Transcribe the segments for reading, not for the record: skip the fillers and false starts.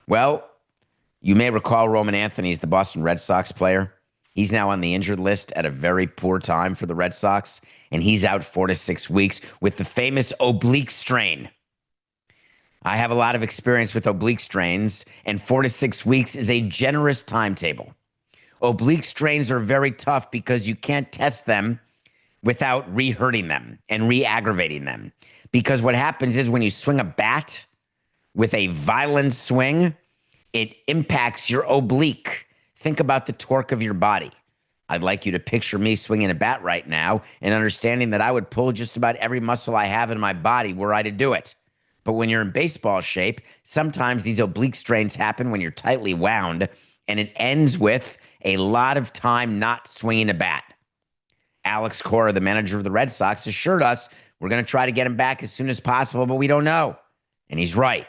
Well, you may recall Roman Anthony is the Boston Red Sox player. He's now on the injured list at a very poor time for the Red Sox, and he's out 4 to 6 weeks with the famous oblique strain. I have a lot of experience with oblique strains, and 4 to 6 weeks is a generous timetable. Oblique strains are very tough because you can't test them without re-hurting them and re-aggravating them. Because what happens is when you swing a bat with a violent swing, it impacts your oblique. Think about the torque of your body. I'd like you to picture me swinging a bat right now and understanding that I would pull just about every muscle I have in my body were I to do it. But when you're in baseball shape, sometimes these oblique strains happen when you're tightly wound, and it ends with a lot of time not swinging a bat. Alex Cora, the manager of the Red Sox, assured us we're going to try to get him back as soon as possible, but we don't know. And he's right.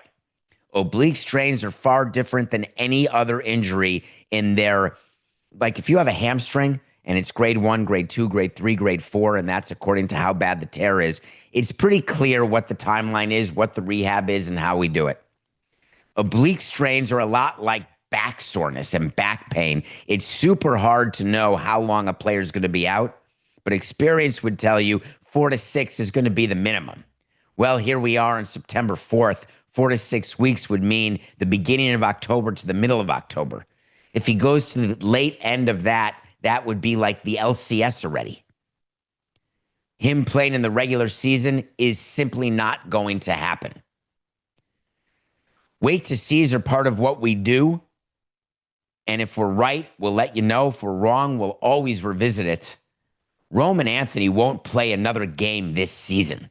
Oblique strains are far different than any other injury in their, like if you have a hamstring and it's grade 1, grade 2, grade 3, grade 4, and that's according to how bad the tear is, it's pretty clear what the timeline is, what the rehab is, and how we do it. Oblique strains are a lot like back soreness and back pain. It's super hard to know how long a player is going to be out, but experience would tell you 4 to 6 is going to be the minimum. Well, here we are on September 4th. 4 to 6 weeks would mean the beginning of October to the middle of October. If he goes to the late end of that, that would be like the LCS already. Him playing in the regular season is simply not going to happen. Wait to sees are part of what we do. And if we're right, we'll let you know. If we're wrong, we'll always revisit it. Roman Anthony won't play another game this season.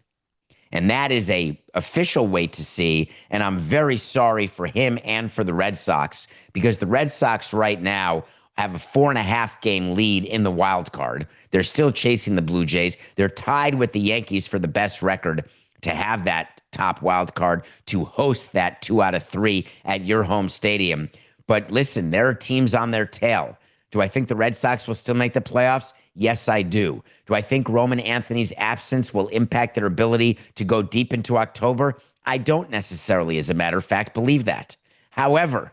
And that is a official wait to see. And I'm very sorry for him and for the Red Sox, because the Red Sox right now have a 4.5 game lead in the wild card. They're still chasing the Blue Jays. They're tied with the Yankees for the best record to have that top wild card, to host that 2 out of 3 at your home stadium. But listen, there are teams on their tail. Do I think the Red Sox will still make the playoffs? Yes, I do. Do I think Roman Anthony's absence will impact their ability to go deep into October? I don't necessarily, as a matter of fact, believe that. However,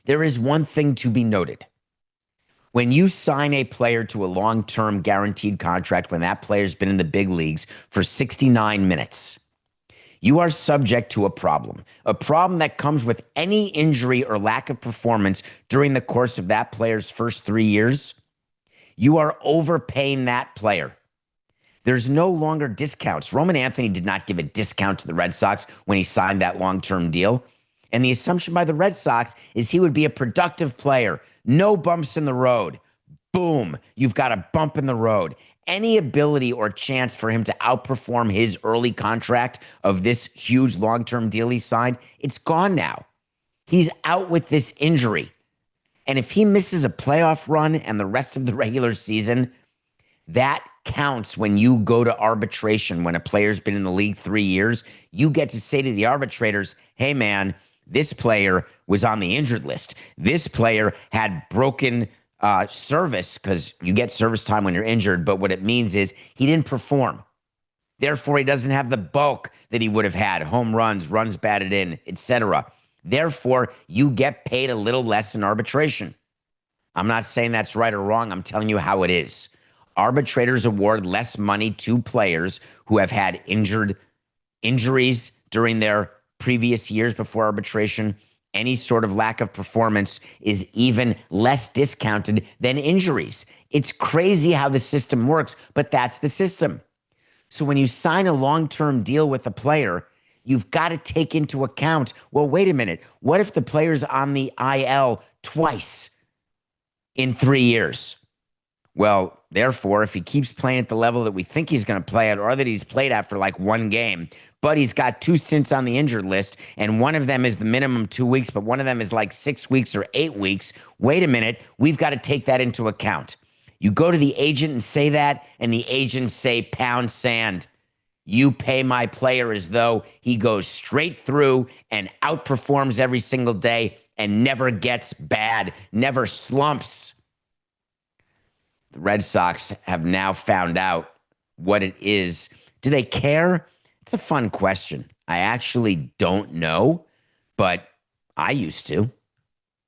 there is one thing to be noted. When you sign a player to a long-term guaranteed contract, when that player's been in the big leagues for 69 minutes, you are subject to a problem that comes with any injury or lack of performance during the course of that player's first 3 years. You are overpaying that player. There's no longer discounts. Roman Anthony did not give a discount to the Red Sox when he signed that long-term deal. And the assumption by the Red Sox is he would be a productive player. No bumps in the road. Boom, you've got a bump in the road. Any ability or chance for him to outperform his early contract of this huge long-term deal he signed, it's gone now. He's out with this injury. And if he misses a playoff run and the rest of the regular season, that counts when you go to arbitration. When a player's been in the league 3 years, you get to say to the arbitrators, hey, man, this player was on the injured list. This player had broken service, because you get service time when you're injured. But what it means is he didn't perform. Therefore, he doesn't have the bulk that he would have had, home runs, runs batted in, etc. Therefore, you get paid a little less in arbitration. I'm not saying that's right or wrong. I'm telling you how it is. Arbitrators award less money to players who have had injuries during their previous years before arbitration. Any sort of lack of performance is even less discounted than injuries. It's crazy how the system works, but that's the system. So when you sign a long-term deal with a player, you've got to take into account, well, wait a minute. What if the player's on the IL twice in 3 years? Well, therefore, if he keeps playing at the level that we think he's going to play at, or that he's played at for like 1 game, but he's got 2 stints on the injured list, and one of them is the minimum 2 weeks, but one of them is like 6 weeks or 8 weeks, wait a minute, we've got to take that into account. You go to the agent and say that, and the agent say, pound sand. You pay my player as though he goes straight through and outperforms every single day and never gets bad, never slumps. The Red Sox have now found out what it is. Do they care? It's a fun question. I actually don't know, but I used to.